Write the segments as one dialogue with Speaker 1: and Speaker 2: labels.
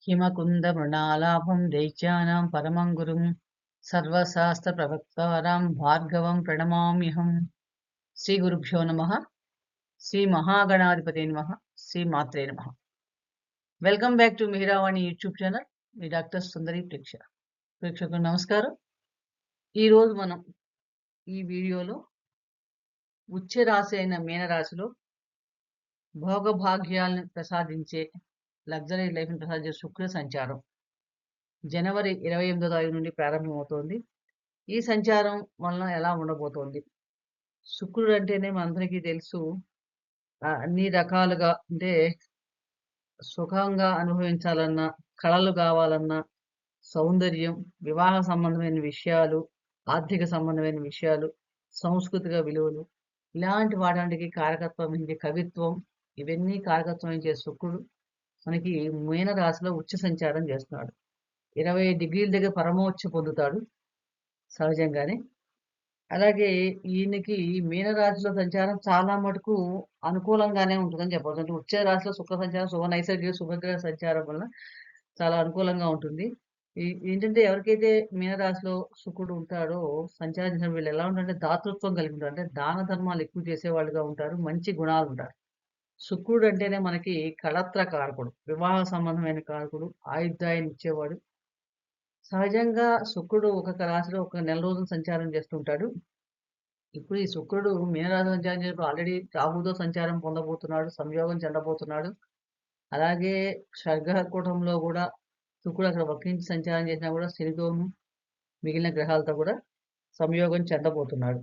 Speaker 1: హిమకుందమృణాలాభం దైత్యానాం పరమం గురుం సర్వశాస్త్రప్రవక్తారాం భార్గవం ప్రణమామ్యహం. శ్రీ గురుభ్యో నమః. శ్రీ మహాగణాధిపతే నమః. శ్రీ మాత్రే నమః. Welcome back to Mihiravani YouTube channel. మీ డాక్టర్ సుందరి ప్రేక్షకులకు నమస్కారం. ఈరోజు మనం ఈ వీడియోలో ఉచ్చ రాశి అయిన మీనరాశిలో భోగభాగ్యాలను ప్రసాదించే లగ్జరీ లైఫ్ని ప్రసాదించే శుక్ర సంచారం జనవరి 28వ తారీఖు నుండి ప్రారంభమవుతోంది. ఈ సంచారం వలన ఎలా ఉండబోతోంది? శుక్రుడు అంటేనే మనందరికీ తెలుసు, అన్ని రకాలుగా అంటే సుఖంగా అనుభవించాలన్నా, కళలు కావాలన్నా, సౌందర్యం, వివాహ సంబంధమైన విషయాలు, ఆర్థిక సంబంధమైన విషయాలు, సాంస్కృతిక విలువలు, ఇలాంటి వాటికి కారకత్వం వహించే కవిత్వం, ఇవన్నీ కారకత్వం వహించే శుక్రుడు మనకి మీన రాశిలో ఉచ్చ సంచారం చేస్తున్నాడు. 20 డిగ్రీల దగ్గర పరమోచ్చ పొందుతాడు సహజంగానే. అలాగే ఈయనకి మీనరాశిలో సంచారం చాలా మటుకు అనుకూలంగానే ఉంటుందని చెప్పవచ్చు. అంటే ఉచ్చ రాశిలో శుక్ర సంచారం శుభ నైసర్గిక శుభగ్రహ సంచారం వలన చాలా అనుకూలంగా ఉంటుంది. ఏంటంటే ఎవరికైతే మీనరాశిలో శుక్రుడు ఉంటాడో సంచారించిన వీళ్ళు ఎలా ఉంటారంటే దాతృత్వం కలిగి ఉంటారు. అంటే దాన ధర్మాలు ఎక్కువ చేసేవాళ్ళుగా ఉంటారు. మంచి గుణాలు ఉంటారు. శుక్రుడు అంటేనే మనకి కళత్ర కారకుడు, వివాహ సంబంధమైన కారకుడు, ఆయుర్దాయాన్ని ఇచ్చేవాడు. సహజంగా శుక్రుడు ఒక్కొక్క రాశిలో ఒక నెల రోజులు సంచారం చేస్తుంటాడు. ఇప్పుడు ఈ శుక్రుడు మీనరాశి సంచారం చేసినప్పుడు ఆల్రెడీ రాహుతో సంచారం పొందబోతున్నాడు, సంయోగం చెందబోతున్నాడు. అలాగే షడ్గ్రహకూటంలో కూడా శుక్రుడు అక్కడ వక్రించి సంచారం చేసినా కూడా శనితోను మిగిలిన గ్రహాలతో కూడా సంయోగం చెందబోతున్నాడు.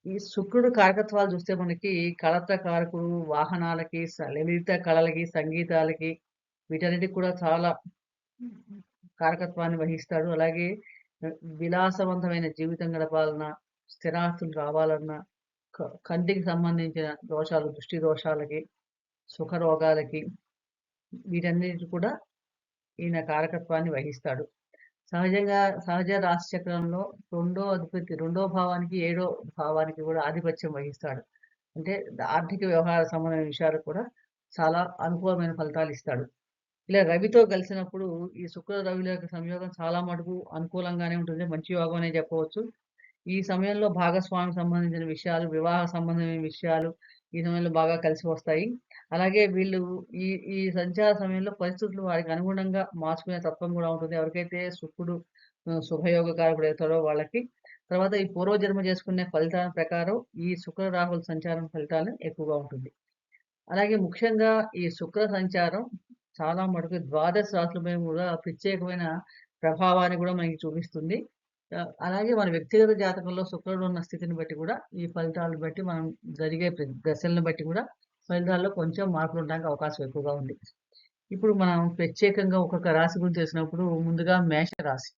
Speaker 1: ఈ శుక్రుడు కారకత్వాలు చూస్తే మనకి కళత్ర కారకుడు, వాహనాలకి, లలిత కళలకి, సంగీతాలకి, వీటన్నిటికి కూడా చాలా కారకత్వాన్ని వహిస్తాడు. అలాగే విలాసవంతమైన జీవితం గడపాలన్నా, స్థిరాస్తులు రావాలన్నా, కంటికి సంబంధించిన దోషాలు, దృష్టి దోషాలకి, సుఖ రోగాలకి, వీటన్నిటి కూడా ఈయన కారకత్వాన్ని వహిస్తాడు. సహజంగా సహజ రాశి చక్రంలో రెండో భావానికి 7వ భావానికి కూడా ఆధిపత్యం వహిస్తాడు. అంటే ఆర్థిక వ్యవహార సంబంధమైన విషయాలకు కూడా చాలా అనుకూలమైన ఫలితాలు ఇస్తాడు. ఇలా రవితో కలిసినప్పుడు ఈ శుక్ర రవిల యొక్క సంయోగం చాలా మటుకు అనుకూలంగానే ఉంటుంది. మంచి యోగం అనే చెప్పవచ్చు. ఈ సమయంలో భాగస్వామికి సంబంధించిన విషయాలు, వివాహ సంబంధమైన విషయాలు ఈ సమయంలో బాగా కలిసి వస్తాయి. అలాగే వీళ్ళు ఈ ఈ సంచార సమయంలో పరిస్థితులు వారికి అనుగుణంగా మార్చుకునే తత్వం కూడా ఉంటుంది. ఎవరికైతే శుక్రుడు శుభయోగ కారకుడు అవుతాడో వాళ్ళకి తర్వాత ఈ పూర్వజన్మ చేసుకునే ఫలితాల ప్రకారం ఈ శుక్ర రాహుల సంచారం ఫలితాలు ఎక్కువగా ఉంటుంది. అలాగే ముఖ్యంగా ఈ శుక్ర సంచారం చాలా మటుకు ద్వాదశ రాశులపై కూడా ప్రత్యేకమైన ప్రభావాన్ని కూడా మనకి చూపిస్తుంది. అలాగే మన వ్యక్తిగత జాతకంలో శుక్రుడు ఉన్న స్థితిని బట్టి కూడా ఈ ఫలితాలను బట్టి మనం జరిగే దశలను బట్టి కూడా ఫలితాల్లో కొంచెం మార్పులు ఉండడానికి అవకాశం ఎక్కువగా ఉంది. ఇప్పుడు మనం ప్రత్యేకంగా ఒక్కొక్క రాశి గురించి తెలిసినప్పుడు ముందుగా మేషరాశి.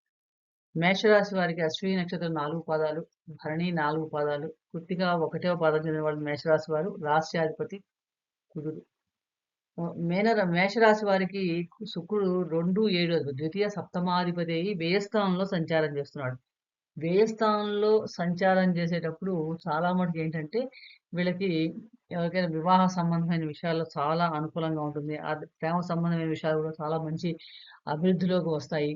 Speaker 1: మేషరాశి వారికి అశ్విని నక్షత్రం 4 పాదాలు, భరణి 4 పాదాలు, కృత్తిక 1వ పాదం చెందిన వాళ్ళు మేషరాశి వారు. రాశ్యాధిపతి కుజుడు. మేషరాశి వారికి శుక్రుడు 2, 7 ద్వితీయ సప్తమాధిపతి అయి వ్యయస్థానంలో సంచారం చేస్తున్నాడు. వ్యయస్థానంలో సంచారం చేసేటప్పుడు చాలా మటుకు ఏంటంటే వీళ్ళకి ఎవరికైనా వివాహ సంబంధమైన విషయాల్లో చాలా అనుకూలంగా ఉంటుంది. ప్రేమ సంబంధమైన విషయాలు కూడా చాలా మంచి అభివృద్ధిలోకి వస్తాయి.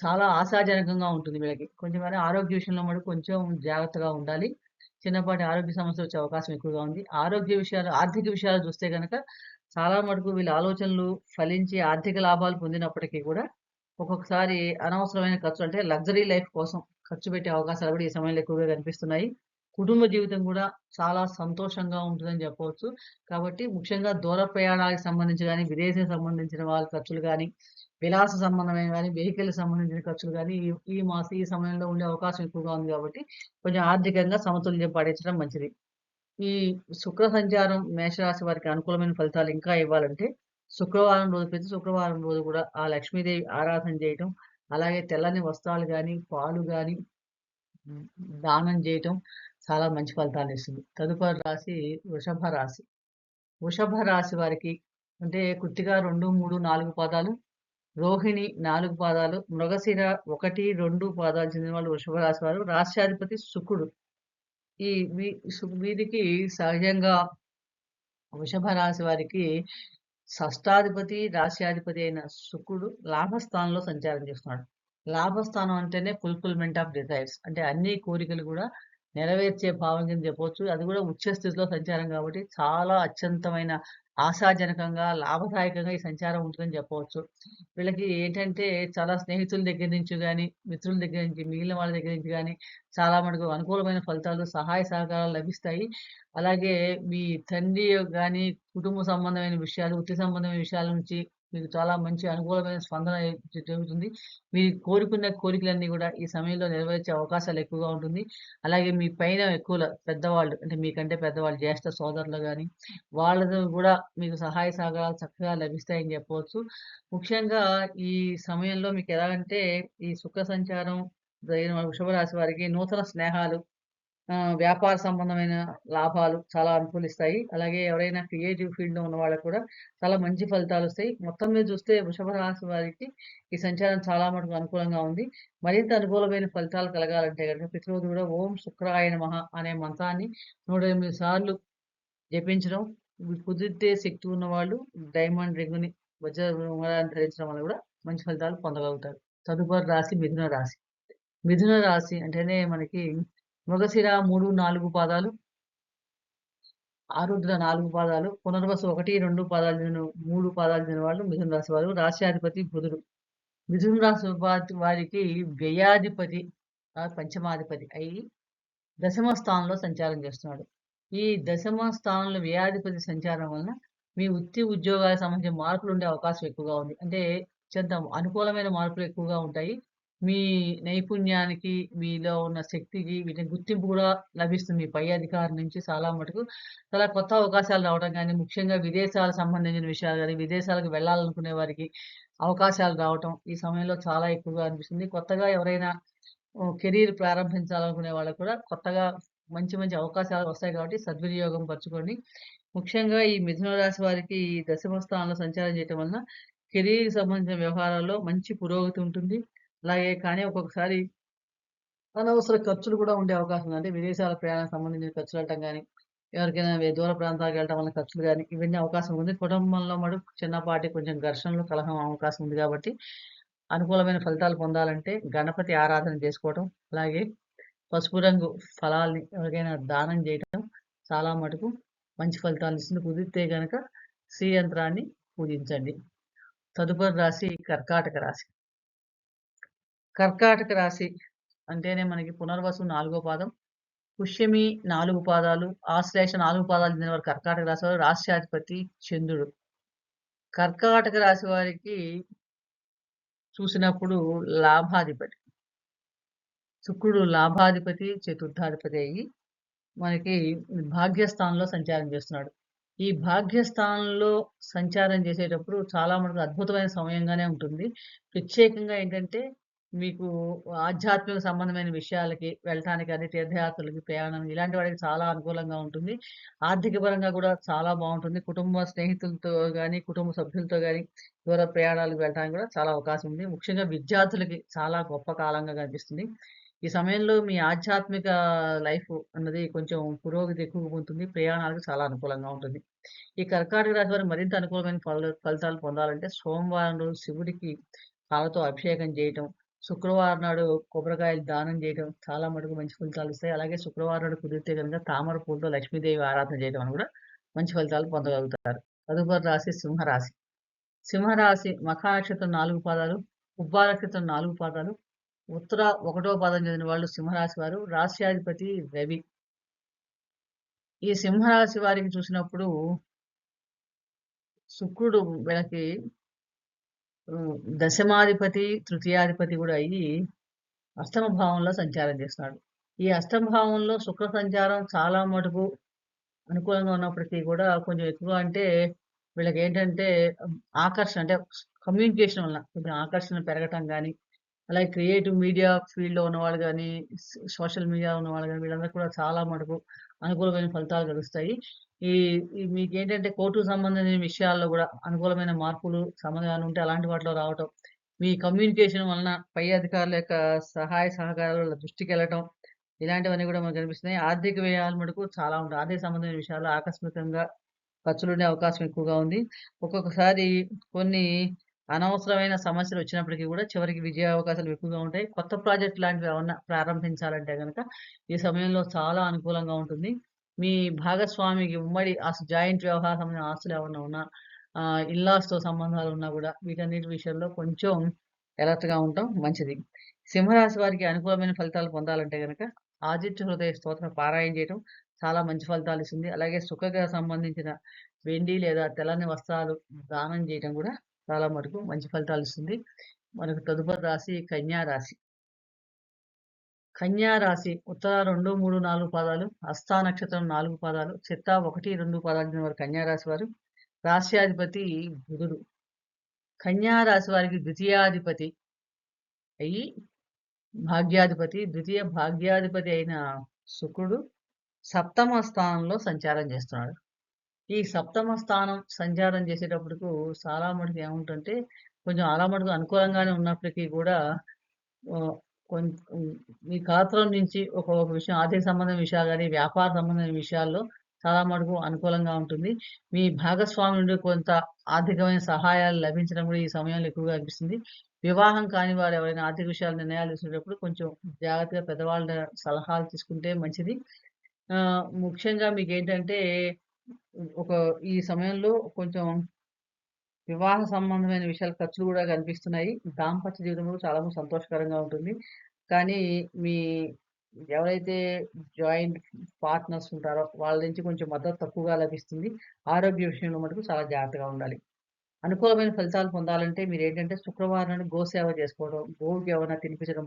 Speaker 1: చాలా ఆశాజనకంగా ఉంటుంది వీళ్ళకి. కొంచెం కానీ ఆరోగ్య విషయంలో మటుకు కొంచెం జాగ్రత్తగా ఉండాలి. చిన్నపాటి ఆరోగ్య సమస్యలు వచ్చే అవకాశం ఎక్కువగా ఉంది. ఆరోగ్య విషయాలు, ఆర్థిక విషయాలు చూస్తే గనక చాలా మటుకు వీళ్ళ ఆలోచనలు ఫలించి ఆర్థిక లాభాలు పొందినప్పటికీ కూడా ఒక్కొక్కసారి అనవసరమైన ఖర్చు అంటే లగ్జరీ లైఫ్ కోసం ఖర్చు పెట్టే అవకాశాలు కూడా ఈ సమయంలో ఎక్కువగా కనిపిస్తున్నాయి. కుటుంబ జీవితం కూడా చాలా సంతోషంగా ఉంటుందని చెప్పవచ్చు. కాబట్టి ముఖ్యంగా దూర ప్రయాణాలకు సంబంధించి గానీ, విదేశీకి సంబంధించిన వాళ్ళ ఖర్చులు గానీ, విలాస సంబంధమైన గానీ, వెహికల్‌కి సంబంధించిన ఖర్చులు గానీ ఈ సమయంలో ఉండే అవకాశం ఎక్కువగా ఉంది కాబట్టి కొంచెం ఆర్థికంగా సమతుల్యం పాటించడం మంచిది. ఈ శుక్ర సంచారం మేషరాశి వారికి అనుకూలమైన ఫలితాలు ఇంకా ఇవ్వాలంటే శుక్రవారం రోజు ప్రతి శుక్రవారం రోజు కూడా ఆ లక్ష్మీదేవి ఆరాధన చేయటం, అలాగే తెల్లని వస్త్రాలు గానీ, పాలు గానీ దానం చేయటం చాలా మంచి ఫలితాన్ని ఇస్తుంది. తదుపరి రాశి వృషభ రాశి. వృషభ రాశి వారికి అంటే కృత్తిక 2, 3, 4 పాదాలు, రోహిణి 4 పాదాలు, మృగశిర 1, 2 పాదాలు చెందిన వాళ్ళు వృషభ రాశి వారు. రాశ్యాధిపతి శుక్రుడు. ఈ వీరికి సహజంగా వృషభ రాశి వారికి షష్టాధిపతి, రాశ్యాధిపతి అయిన శుక్రుడు లాభస్థానంలో సంచారం చేస్తున్నాడు. లాభస్థానం అంటేనే ఫుల్‌ఫిల్‌మెంట్ ఆఫ్ డిజైర్స్. అంటే అన్ని కోరికలు కూడా నెరవేర్చే భావం కింద చెప్పొచ్చు. అది కూడా ఉచ్చ స్థితిలో సంచారం కాబట్టి చాలా అత్యంతమైన ఆశాజనకంగా, లాభదాయకంగా ఈ సంచారం ఉంటుందని చెప్పవచ్చు. వీళ్ళకి ఏంటంటే చాలా స్నేహితుల దగ్గర నుంచి గాని, మిత్రుల దగ్గర నుంచి, మిగిలిన వాళ్ళ దగ్గర నుంచి గాని చాలా మటుకు అనుకూలమైన ఫలితాలు, సహాయ సహకారాలు లభిస్తాయి. అలాగే మీ తండ్రి గాని, కుటుంబ సంబంధమైన విషయాలు, వృత్తి సంబంధమైన విషయాల నుంచి మీకు చాలా మంచి అనుకూలమైన స్పందన జరుగుతుంది. మీరు కోరుకున్న కోరికలన్నీ గూడా ఈ సమయంలో నెరవేర్చే అవకాశాలు ఎక్కువగా ఉంటుంది. అలాగే మీ పైన పెద్దవాళ్ళు అంటే మీకంటే పెద్దవాళ్ళు జ్యేష్ఠ సోదరులు గాని, వాళ్ళతో గూడా మీకు సహాయ సహకారాలు చక్కగా లభిస్తాయని జెప్పవచ్చు. ముఖ్యంగా ఈ సమయంలో మీకెలాగంటే ఈ శుక్ర సంచారం జరిగిన వృషభ రాశి వారికి నూతన స్నేహాలు వ్యాపార సంబంధమైన లాభాలు చాలా అనుకూలిస్తాయి. అలాగే ఎవరైనా క్రియేటివ్ ఫీల్డ్‌లో ఉన్న వాళ్ళకి కూడా చాలా మంచి ఫలితాలొస్తాయి. మొత్తం మీద చూస్తే వృషభ రాశి వారికి ఈ సంచారం చాలా మటుకు అనుకూలంగా ఉంది. మరింత అనుకూలమైన ఫలితాలు కలగాలంటే గనుక ప్రతిరోజు కూడా ఓం శుక్రాయ నమః అనే మంత్రాన్ని 108 సార్లు జపించడం, కుదిరితే శక్తి ఉన్నవాళ్ళు డైమండ్ రింగ్‌ని వజ్ర ఉంగరాన్ని ధరించడం వల్ల కూడా మంచి ఫలితాలు పొందగలుగుతారు. తదుపరి రాశి మిథున రాశి. మిథున రాశి అంటేనే మనకి మృగశిర 3, 4 పాదాలు, ఆరుద్ర 4 పాదాలు, పునర్వసు 1, 2 పాదాలు 3 పాదాలు చెందిన వాళ్ళు మిథున రాశి వారు. రాశ్యాధిపతి బుధుడు. మిథున రాశి వారికి వ్యయాధిపతి పంచమాధిపతి అయి దశమ స్థానంలో సంచారం చేస్తున్నాడు. ఈ దశమ స్థానంలో వ్యయాధిపతి సంచారం వలన మీ వృత్తి, ఉద్యోగాలకు సంబంధించిన మార్పులుండే అవకాశం ఎక్కువగా ఉంది. అంటే అత్యంత అనుకూలమైన మార్పులు ఎక్కువగా ఉంటాయి. మీ నైపుణ్యానికి, మీలో ఉన్న శక్తికి వీటిని గుర్తింపు కూడా లభిస్తుంది. మీ పై అధికారి నుంచి చాలా మటుకు చాలా కొత్త అవకాశాలు రావడం గానీ, ముఖ్యంగా విదేశాలకు సంబంధించిన విషయాలు గానీ, విదేశాలకు వెళ్ళాలనుకునే వారికి అవకాశాలు రావటం ఈ సమయంలో చాలా ఎక్కువగా అనిపిస్తుంది. కొత్తగా ఎవరైనా కెరీర్ ప్రారంభించాలనుకునే వాళ్ళకి కూడా కొత్తగా మంచి మంచి అవకాశాలు వస్తాయి కాబట్టి సద్వినియోగం పరచుకోండి. ముఖ్యంగా ఈ మిథున రాశి వారికి ఈ దశమ స్థానంలో సంచారం చేయటం వలన కెరీర్‌కి సంబంధించిన వ్యవహారాల్లో మంచి పురోగతి ఉంటుంది. అలాగే కానీ ఒక్కొక్కసారి అనవసర ఖర్చులు కూడా ఉండే అవకాశం ఉంది. అంటే విదేశాల ప్రయాణానికి సంబంధించిన ఖర్చులెళ్ళటం గాని, ఎవరికైనా దూర ప్రాంతాలకు వెళ్ళటం వల్ల ఖర్చులు గాని, ఇవన్నీ అవకాశం ఉంది. కుటుంబంలో మటుకు చిన్నపాటి కొంచెం ఘర్షణలు, కలహం అవకాశం ఉంది కాబట్టి, అనుకూలమైన ఫలితాలు పొందాలంటే గణపతి ఆరాధన చేసుకోవటం, అలాగే పసుపు రంగు ఫలాల్ని ఎవరికైనా దానం చేయటం చాలా మటుకు మంచి ఫలితాలనిస్తుంది. కుదిరితే గనక శ్రీ యంత్రాన్ని పూజించండి. తదుపరి రాశి కర్కాటక రాశి. కర్కాటక రాశి అంటేనే మనకి పునర్వసు 4 పాదం, పుష్యమి 4 పాదాలు, ఆశ్లేష 4 పాదాలు చెందిన వారు కర్కాటక రాశి వారు. రాశ్యాధిపతి చంద్రుడు. కర్కాటక రాశి వారికి చూసినప్పుడు లాభాధిపతి. శుక్రుడు లాభాధిపతి, చతుర్థాధిపతి అయ్యి మనకి భాగ్యస్థానంలో సంచారం చేస్తున్నాడు. ఈ భాగ్యస్థానంలో సంచారం చేసేటప్పుడు చాలా మటుకు అద్భుతమైన సమయంగానే ఉంటుంది. ప్రత్యేకంగా ఏంటంటే మీకు ఆధ్యాత్మిక సంబంధమైన విషయాలకి వెళ్ళటానికి గాని, తీర్థయాత్రలకి, ప్రయాణం ఇలాంటి వాటికి చాలా అనుకూలంగా ఉంటుంది. ఆర్థిక పరంగా కూడా చాలా బావుంటుంది. కుటుంబ స్నేహితులతో గాని, కుటుంబ సభ్యులతో గాని దూర ప్రయాణాలకు వెళ్ళటానికి కూడా చాలా అవకాశం ఉంది. ముఖ్యంగా విద్యార్థులకి చాలా గొప్ప కాలంగా కనిపిస్తుంది. ఈ సమయంలో మీ ఆధ్యాత్మిక లైఫ్ అన్నది కొంచెం పురోగతి ఎక్కువగా పొందుతుంది. ప్రయాణాలకు చాలా అనుకూలంగా ఉంటుంది. ఈ కర్కాటక రాశి వారు మరింత అనుకూలమైన ఫలితాలు పొందాలంటే సోమవారం రోజు శివుడికి పాలతో అభిషేకం చేయటం, శుక్రవారం నాడు కొబ్బరికాయలు దానం చేయటం చాలా మటుకు మంచి ఫలితాలిస్తాయి. అలాగే శుక్రవారం నాడు కుదిరితే గనుక తామర పూలతో లక్ష్మీదేవి ఆరాధన చేయడం వల్ల కూడా మంచి ఫలితాలు పొందగలుగుతారు. తదుపరి రాశి సింహరాశి. సింహరాశి మఖ నక్షత్రం 4 పాదాలు, ఉబ్బా నక్షత్రం 4 పాదాలు, ఉత్తర 1వ పాదం చెందిన వాళ్ళు సింహరాశి వారు. రాశ్యాధిపతి రవి. ఈ సింహరాశి వారికి చూసినప్పుడు శుక్రుడు వీళ్ళకి దశమాధిపతి, తృతీయాధిపతి కూడా అయ్యి అష్టమ భావంలో సంచారం చేస్తున్నాడు. ఈ అష్టమ భావంలో శుక్ర సంచారం చాలా మటుకు అనుకూలంగా ఉన్నప్పటికీ కూడా కొంచెం ఎక్కువ అంటే వీళ్ళకేంటంటే ఆకర్షణ అంటే కమ్యూనికేషన్ వలన కొంచెం ఆకర్షణ పెరగటం గాని, అలాగే క్రియేటివ్ మీడియా ఫీల్డ్‌లో ఉన్నవాళ్ళు గాని, సోషల్ మీడియా ఉన్నవాళ్ళు గాని వీళ్ళందరూ కూడా చాలా మటుకు అనుకూలమైన ఫలితాలు గలుస్తాయి. ఈ ఈ మీకేంటంటే కోర్టుకు సంబంధించిన విషయాల్లో గూడా అనుకూలమైన మార్పులు, సమాధానం ఉంటే అలాంటి వాటిలో రావటం, మీ కమ్యూనికేషన్ వలన పై అధికారుల యొక్క సహాయ సహకారాల దృష్టికెళ్ళటం, ఇలాంటివన్నీ గూడా మనకు కనిపిస్తున్నాయి. ఆర్థిక వ్యయాలు మటుకు చాలా ఉంటాయి. ఆర్థిక సంబంధమైన విషయాల్లో ఆకస్మికంగా ఖర్చులుండే అవకాశం ఎక్కువగా ఉంది. ఒక్కొక్కసారి కొన్ని అనవసరమైన సమస్యలొచ్చినప్పటికీ గూడా చివరికి విజయ అవకాశాలు ఎక్కువగా ఉంటాయి. కొత్త ప్రాజెక్ట్ లాంటివి ఏమన్నా ప్రారంభించాలంటే గనక ఈ సమయంలో చాలా అనుకూలంగా ఉంటుంది. మీ భాగస్వామికి ఉమ్మడి జాయింట్ వ్యవహార సంబంధించిన ఆస్తులేమన్నా ఉన్నా ఇన్‌లాస్‌తో సంబంధాలున్నా గూడా వీటన్నిటి విషయంలో కొంచెం అలర్ట్‌గా ఉండటం మంచిది. సింహరాశి వారికి అనుకూలమైన ఫలితాలు పొందాలంటే గనక ఆదిత్య హృదయ స్తోత్రం పారాయణ చేయటం చాలా మంచి ఫలితాలిస్తుంది. అలాగే సుఖగా సంబంధించిన వెండి లేదా తెల్లని వస్త్రాలు దానం చేయటం గూడా చాలా మటుకు మంచి ఫలితాలిస్తుంది. మనకు తదుపరి రాశి కన్యా రాశి. కన్యా రాశి ఉత్తర 2, 3, 4 పాదాలు, హస్తా నక్షత్రం 4 పాదాలు, చిత్త 1, 2 పాదాలు చెందిన వారు కన్యా రాశి వారు. రాశ్యాధిపతి బుధుడు. కన్యా రాశి వారికి ద్వితీయాధిపతి అయ్యి ద్వితీయ భాగ్యాధిపతి అయిన శుక్రుడు సప్తమ స్థానంలో సంచారం చేస్తున్నాడు. ఈ సప్తమ స్థానం సంచారం చేసేటప్పటికు చాలా మటుకు ఏముంటంటే కొంచెం అలా మటుకు అనుకూలంగానే ఉన్నప్పటికీ కూడా ఆహ్, కొం మీ ఖాతాలో నుంచి ఒక ఒక విషయం ఆర్థిక సంబంధమైన విషయాలు గాని, వ్యాపార సంబంధమైన విషయాల్లో చాలా మటుకు అనుకూలంగా ఉంటుంది. మీ భాగస్వామి నుండి కొంత ఆర్థికమైన సహాయాలు లభించడం కూడా ఈ సమయంలో ఎక్కువగా అనిపిస్తుంది. వివాహం కాని వారు ఎవరైనా ఆర్థిక విషయాలు నిర్ణయాలు తీసుకునేటప్పుడు కొంచెం జాగ్రత్తగా పెద్దవాళ్ళ సలహాలు తీసుకుంటే మంచిది. ముఖ్యంగా మీకేంటంటే ఒక ఈ సమయంలో కొంచెం వివాహ సంబంధమైన విషయాలు ఖర్చులు గూడా కనిపిస్తున్నాయి. దాంపత్య జీవితం కూడా చాలా సంతోషకరంగా ఉంటుంది. కానీ మీ ఎవరైతే జాయింట్ పార్ట్నర్స్ ఉంటారో వాళ్ళ నుంచి కొంచెం మద్దతు తక్కువగా లభిస్తుంది. ఆరోగ్య విషయంలో మటుకు చాలా జాగ్రత్తగా ఉండాలి. అనుకూలమైన ఫలితాలు పొందాలంటే మీరేంటంటే శుక్రవారం నాడు గోసేవ చేసుకోవడం, గోవుకి ఏమన్నా తినిపించడం,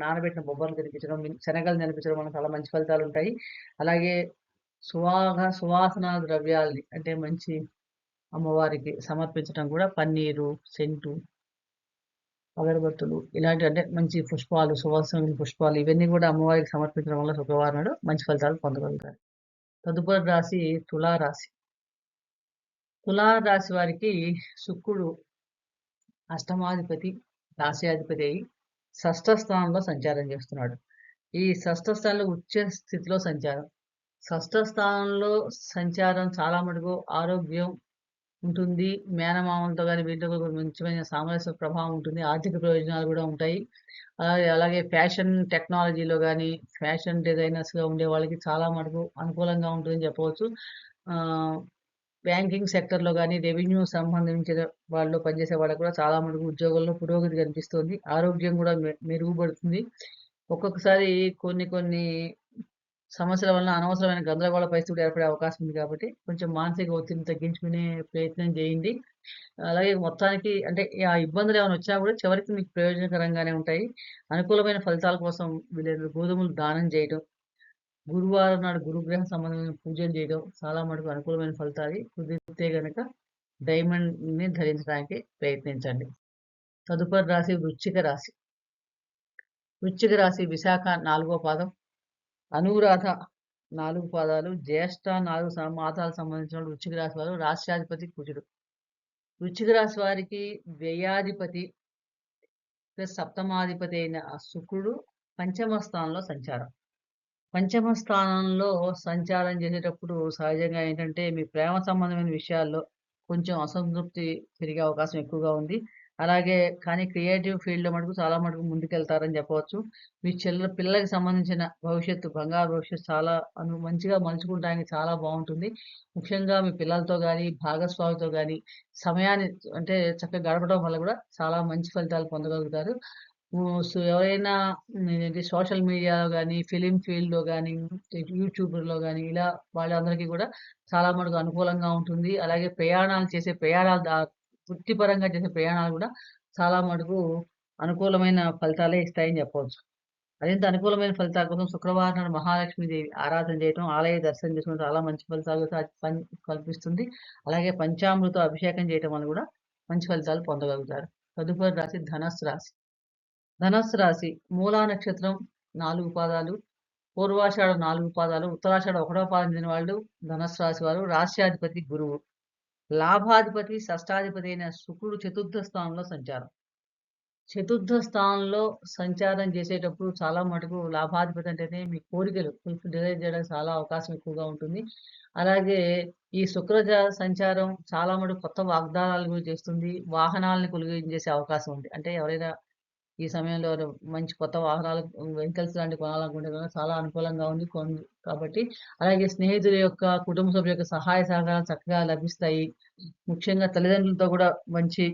Speaker 1: నానబెట్టిన బొబ్బర్లు తినిపించడం, శనగలు తినిపించడం వల్ల చాలా మంచి ఫలితాలుంటాయి. అలాగే సువాసన ద్రవ్యాల్ని అంటే మంచి అమ్మవారికి సమర్పించటం కూడా పన్నీరు, సెంటు, అగరబత్తులు ఇలాంటివి అంటే మంచి పుష్పాలు, సువాసనమైన పుష్పాలు ఇవన్నీ కూడా అమ్మవారికి సమర్పించడం వల్ల శుక్రవారం నాడు మంచి ఫలితాలు పొందగలుగుతారు. తదుపరి రాశి తులారాశి. తులారాశి వారికి శుక్రుడు అష్టమాధిపతి, రాశ్యాధిపతి అయి షష్ఠ స్థానంలో సంచారం చేస్తున్నాడు. ఈ షష్ఠ స్థానంలో ఉచ్చ స్థితిలో సంచారం. షష్ఠ స్థానంలో సంచారం చాలా మటుకు ఆరోగ్యం ఉంటుంది. మేనమామలతో గాని, వీటితో కూడా మంచిమైన సామరస్య ప్రభావం ఉంటుంది. ఆర్థిక ప్రయోజనాలు గూడా ఉంటాయి. అలాగే ఫ్యాషన్ టెక్నాలజీలో గాని, ఫ్యాషన్ డిజైనర్స్‌గా ఉండే వాళ్ళకి చాలా మటుకు అనుకూలంగా ఉంటుందని చెప్పవచ్చు. ఆహ్, బ్యాంకింగ్ సెక్టర్‌లో గాని, రెవెన్యూ సంబంధించిన వాళ్ళు పనిచేసే వాళ్ళకి కూడా చాలా మటుకు ఉద్యోగంలో పురోగతి కనిపిస్తుంది. ఆరోగ్యం గూడా మెరుగుపడుతుంది. ఒక్కొక్కసారి కొన్ని కొన్ని సమస్యల వలన అనవసరమైన గందరగోళ పరిస్థితులు ఏర్పడే అవకాశం ఉంది కాబట్టి, కొంచెం మానసిక ఒత్తిడిని తగ్గించుకునే ప్రయత్నం చేయండి. అలాగే మొత్తానికి అంటే ఆ ఇబ్బందులేమైనా వచ్చినా కూడా చివరికి మీకు ప్రయోజనకరంగానే ఉంటాయి. అనుకూలమైన ఫలితాల కోసం వీలైనంత గోధుమలు దానం చేయడం, గురువారం నాడు గురుగ్రహ సంబంధమైన పూజలు చేయడం చాలా మటుకు అనుకూలమైన ఫలితాలు. కుదిరితే గనక డైమండ్‌ని ధరించడానికి ప్రయత్నించండి. తదుపరి రాశి వృశ్చిక రాశి. వృశ్చిక రాశి విశాఖ 4వ పాదం, అనురాధ 4 పాదాలు, జ్యేష్ఠ 4 మాసాలకు సంబంధించిన వాళ్ళు వృశ్చిక రాశి వారు. రాష్ట్రాధిపతి కుజుడు. వృశ్చిక రాశి వారికి వ్యయాధిపతి ప్లస్ సప్తమాధిపతి అయిన ఆ శుక్రుడు పంచమ స్థానంలో సంచారం. పంచమ స్థానంలో సంచారం చేసేటప్పుడు సహజంగా ఏంటంటే, మీ ప్రేమ సంబంధమైన విషయాల్లో కొంచెం అసంతృప్తి పెరిగే అవకాశం ఎక్కువగా ఉంది. అలాగే కానీ క్రియేటివ్ ఫీల్డ్‌లో మటుకు చాలా మటుకు ముందుకెళ్తారని చెప్పవచ్చు. మీ పిల్లలకి సంబంధించిన భవిష్యత్తు, బంగారు భవిష్యత్తు చాలా మంచిగా మలుచుకుంటానికి చాలా బావుంటుంది. ముఖ్యంగా మీ పిల్లలతో గాని, భాగస్వామితో గాని సమయాన్ని అంటే చక్కగా గడపడం వల్ల కూడా చాలా మంచి ఫలితాలు పొందగలుగుతారు. ఎవరైనా ఇదేంటి సోషల్ మీడియాలో గాని, ఫిల్మ్ ఫీల్డ్‌లో గాని, యూట్యూబ్‌లో గాని ఇలా వాళ్ళందరికీ కూడా చాలా మటుకు అనుకూలంగా ఉంటుంది. అలాగే ప్రయాణాలు వృత్తిపరంగా చేసే ప్రయాణాలు కూడా చాలా మటుకు అనుకూలమైన ఫలితాలే ఇస్తాయని చెప్పవచ్చు. అత్యంత అనుకూలమైన ఫలితాల కోసం శుక్రవారం నాడు మహాలక్ష్మీదేవి ఆరాధన చేయటం, ఆలయ దర్శనం చేసుకోవడం చాలా మంచి ఫలితాలు కల్పిస్తుంది. అలాగే పంచామృత అభిషేకం చేయటం వల్ల కూడా మంచి ఫలితాలు పొందగలుగుతారు. తదుపరి రాశి ధనస్సు రాశి. ధనస్సు రాశి మూలా నక్షత్రం 4 పాదాలు, పూర్వాషాఢ 4 పాదాలు, ఉత్తరాషాఢ 1వ పాదం చెందిన వాళ్ళు ధనస్సు రాశి వారు. రాశ్యాధిపతి గురువు. లాభాధిపతి, షష్టాధిపతి అయిన శుక్రుడు చతుర్థ స్థానంలో సంచారం. చతుర్థ స్థానంలో సంచారం చేసేటప్పుడు చాలా మటుకు లాభాధిపతి అంటేనే మీ కోరికలు డిజైర్ చేయడానికి చాలా అవకాశం ఎక్కువగా ఉంటుంది. అలాగే ఈ సంచారం చాలా మటుకు కొత్త వాగ్దానాలు కూడా చేస్తుంది. వాహనాలను కొనుగోలు అవకాశం ఉంది. అంటే ఎవరైనా ఈ సమయంలో మంచి కొత్త వాహనాలు వెహికల్స్ లాంటివి కొనాలనుకుంటే గనుక చాలా అనుకూలంగా ఉంది. కాబట్టి అలాగే స్నేహితుల యొక్క, కుటుంబ సభ్యుల యొక్క సహాయ సహకారాలు చక్కగా లభిస్తాయి. ముఖ్యంగా తల్లిదండ్రులతో కూడా మంచి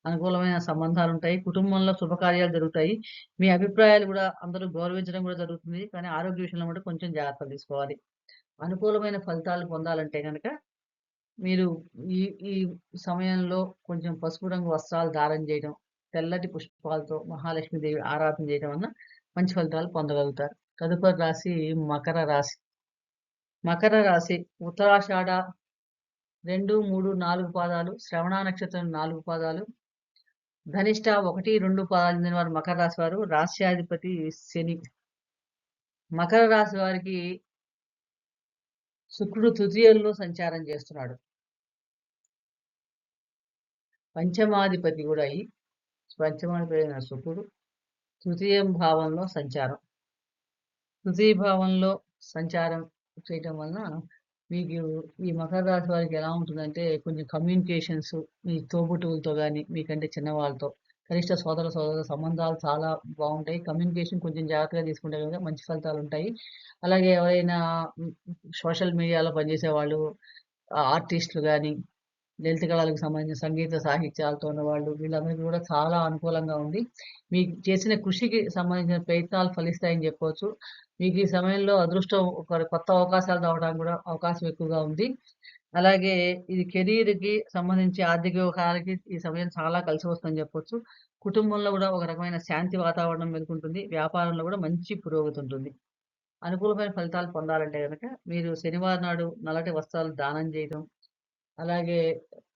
Speaker 1: అనుకూలమైన సంబంధాలుంటాయి. కుటుంబంలో శుభకార్యాలు జరుగుతాయి. మీ అభిప్రాయాలు గూడా అందరూ గౌరవించడం గూడా జరుగుతుంది. కానీ ఆరోగ్య విషయంలో మటుకు కొంచెం జాగ్రత్తలు తీసుకోవాలి. అనుకూలమైన ఫలితాలు పొందాలంటే గనక మీరు ఈ ఈ సమయంలో కొంచెం పసుపు రంగు వస్త్రాలు ధారణ చేయడం, తెల్లటి పుష్పాలతో మహాలక్ష్మీదేవి ఆరాధన చేయడం వలన మంచి ఫలితాలు పొందగలుగుతారు. తదుపరి రాశి మకర రాశి. మకర రాశి ఉత్తరాషాఢ 2, 3, 4 పాదాలు, శ్రవణ నక్షత్రం 4 పాదాలు, ధనిష్ట 1, 2 పాదాలు చెందిన వారు మకర రాశి వారు. రాశ్యాధిపతి శని. మకర రాశి వారికి శుక్రుడు తృతీయంలో సంచారం చేస్తున్నాడు. పంచమాధిపతి కూడా పంచమాధిపతి అయిన శుక్రుడు తృతీయ భావంలో సంచారం. తృతీయ భావంలో సంచారం చేయటం వలన మీకు ఈ మకర రాశి వారికి ఎలా ఉంటుందంటే కొంచెం కమ్యూనికేషన్స్ మీ తోబుట్టువులతో గాని, మీకంటే చిన్నవాళ్ళతో, కనిష్ట సోదరుల సంబంధాలు చాలా బావుంటాయి. కమ్యూనికేషన్ కొంచెం జాగ్రత్తగా తీసుకుంటే గనుక మంచి ఫలితాలుంటాయి. అలాగే ఎవరైనా సోషల్ మీడియాలో పనిచేసేవాళ్ళు, ఆర్టిస్టులు గాని, లలిత కళలకు సంబంధించిన సంగీత సాహిత్యాలతో ఉన్నవాళ్ళు వీళ్ళందరికీ కూడా చాలా అనుకూలంగా ఉంది. మీకు చేసిన కృషికి సంబంధించిన ప్రయత్నాలు ఫలిస్తాయని చెప్పొచ్చు. మీకు ఈ సమయంలో అదృష్టం కొత్త అవకాశాలు రావడానికి కూడా అవకాశం ఎక్కువగా ఉంది. అలాగే ఇది కెరీర్‌కి సంబంధించి ఆర్థిక వ్యవహారాలకి ఈ సమయం చాలా కలిసి వస్తుందని చెప్పొచ్చు. కుటుంబంలో కూడా ఒక రకమైన శాంతి వాతావరణం నెలకొంటుంది. వ్యాపారంలో కూడా మంచి పురోగతి ఉంటుంది. అనుకూలమైన ఫలితాలు పొందాలంటే గనక మీరు శనివారం నాడు నల్లటి వస్త్రాలు దానం చేయడం, అలాగే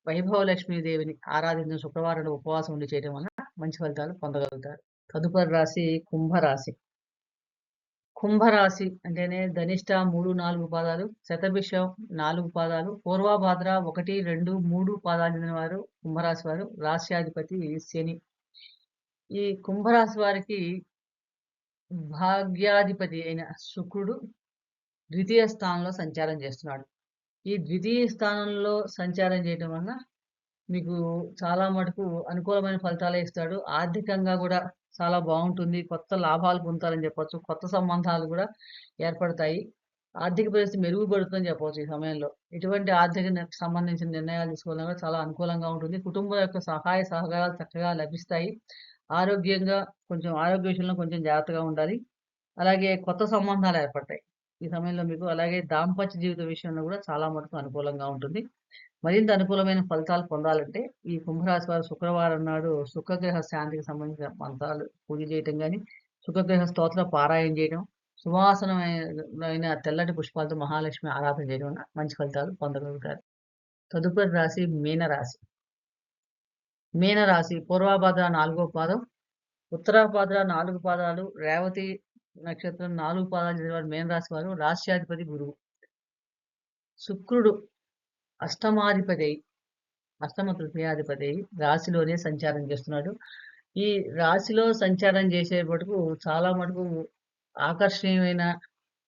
Speaker 1: వైభవ లక్ష్మీదేవిని ఆరాధించిన శుక్రవారం ఉపవాసం ఉండి చేయడం వలన మంచి ఫలితాలు పొందగలుగుతారు. తదుపరి రాశి కుంభరాశి. కుంభరాశి అంటేనే ధనిష్ట 3, 4 పాదాలు, శతభిషం 4 పాదాలు, పూర్వభాద్ర 1, 2, 3 పాదాలు చెందిన వారు కుంభరాశి వారు. రాశ్యాధిపతి శని. ఈ కుంభరాశి వారికి భాగ్యాధిపతి అయిన శుక్రుడు ద్వితీయ స్థానంలో సంచారం చేస్తున్నాడు. ఈ ద్వితీయ స్థానంలో సంచారం చేయడం వలన మీకు చాలా మటుకు అనుకూలమైన ఫలితాలే ఇస్తాడు. ఆర్థికంగా గూడా చాలా బావుంటుంది. కొత్త లాభాలు పొందుతారని చెప్పొచ్చు. కొత్త సంబంధాలు గూడా ఏర్పడతాయి. ఆర్థిక పరిస్థితి మెరుగుపడుతుందని చెప్పవచ్చు ఈ సమయంలో. ఎటువంటి సంబంధించిన నిర్ణయాలు తీసుకోవాలన్నా కూడా చాలా అనుకూలంగా ఉంటుంది. కుటుంబం యొక్క సహాయ సహకారాలు చక్కగా లభిస్తాయి. ఆరోగ్యంగా ఆరోగ్య విషయంలో కొంచెం జాగ్రత్తగా ఉండాలి. అలాగే కొత్త సంబంధాలు ఏర్పడతాయి. ఈ సమయంలో మీకు అలాగే దాంపత్య జీవిత విషయంలో గూడా చాలా మటుకు అనుకూలంగా ఉంటుంది. మరింత అనుకూలమైన ఫలితాలు పొందాలంటే ఈ కుంభరాశి వారు శుక్రవారం నాడు శుక్రగ్రహ శాంతికి సంబంధించిన మంత్రాలు పూజ చేయటం గాని, శుక్రగ్రహ స్తోత్ర పారాయణ చేయడం, సువాసనమైన తెల్లటి పుష్పాలతో మహాలక్ష్మి ఆరాధన చేయడం వలన మంచి ఫలితాలు పొందగలుగుతారు. తదుపరి రాశి మీనరాశి. మీనరాశి పూర్వభాద్ర 4వ పాదం, ఉత్తరాభాద్ర 4 పాదాలు, రేవతి నక్షత్రం 4 పాదాలు చెందిన వారు మీనరాశి వారు. రాశ్యాధిపతి గురువు. శుక్రుడు అష్టమాధిపతి అష్టమ తృతీయాధిపతి రాశిలోనే సంచారం చేస్తున్నాడు. ఈ రాశిలో సంచారం చేసే మటుకు చాలా మటుకు ఆకర్షణీయమైన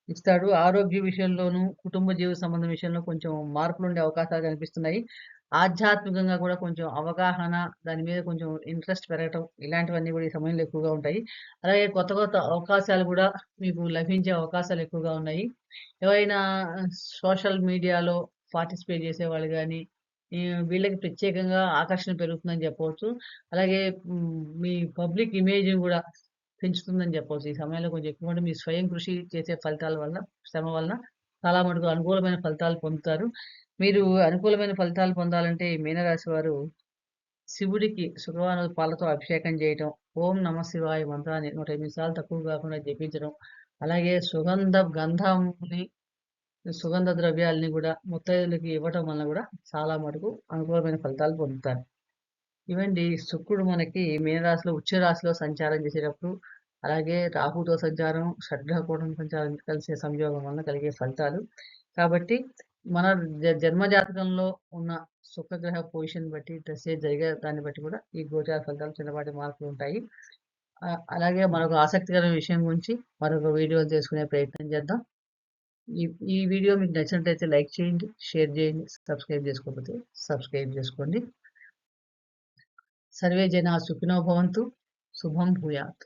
Speaker 1: ఇస్తాడు. ఆరోగ్య విషయంలోనూ, కుటుంబ జీవిత సంబంధం విషయంలో కొంచెం మార్పులుండే అవకాశాలు కనిపిస్తున్నాయి. ఆధ్యాత్మికంగా కూడా కొంచెం అవగాహన, దాని మీద కొంచెం ఇంట్రెస్ట్ పెరగటం ఇలాంటివన్నీ కూడా ఈ సమయంలో ఎక్కువగా ఉంటాయి. అలాగే కొత్త కొత్త అవకాశాలు కూడా మీకు లభించే అవకాశాలు ఎక్కువగా ఉన్నాయి. ఎవరైనా సోషల్ మీడియాలో పార్టిసిపేట్ చేసేవాళ్ళు గాని, వీళ్ళకి ప్రత్యేకంగా ఆకర్షణ పెరుగుతుందని చెప్పవచ్చు. అలాగే మీ పబ్లిక్ ఇమేజ్‌ని గూడా పెంచుతుందని చెప్పవచ్చు. ఈ సమయంలో కొంచెం ఎక్కువ అంటే మీ స్వయం కృషి చేసే ఫలితాల వల్ల, శ్రమ వలన చాలా మటుకు అనుకూలమైన ఫలితాలు పొందుతారు. మీరు అనుకూలమైన ఫలితాలు పొందాలంటే ఈ మీనరాశి వారు శివుడికి శుక్రవారం రోజు పాలతో అభిషేకం చేయటం, ఓం నమః శివాయ మంత్రాన్ని 108 సార్లు తక్కువ కాకుండా జపించడం, అలాగే గంధంని సుగంధ ద్రవ్యాలని గూడా ముత్తైదులకి ఇవ్వటం వలన గూడా చాలా మటుకు అనుకూలమైన ఫలితాలు పొందుతారు. ఇవండి శుక్రుడు మనకి మీనరాశిలో, ఉచ్చ రాశిలో సంచారం చేసేటప్పుడు, అలాగే రాహుతో సంచారం, షడ్గ్రహ కూటమి సంచారం కలిసే సంయోగం వలన కలిగే ఫలితాలు. కాబట్టి మన జన్మ జాతకంలో ఉన్న శుక్రగ్రహ పొజిషన్ బట్టి జరిగే దాన్ని బట్టి కూడా ఈ గోచార ఫలితాలు చిన్నపాటి మార్పులు ఉంటాయి. అలాగే మరొక ఆసక్తికరమైన విషయం గురించి మరొక వీడియో చేసుకునే ప్రయత్నం చేద్దాం. ఈ వీడియో మీకు నచ్చినట్లయితే లైక్ చేయండి, షేర్ చేయండి, సబ్స్క్రైబ్ చేసుకోకపోతే సబ్స్క్రైబ్ చేసుకోండి. సర్వే జనా సుఖినో భవంతు. శుభం భూయాత్.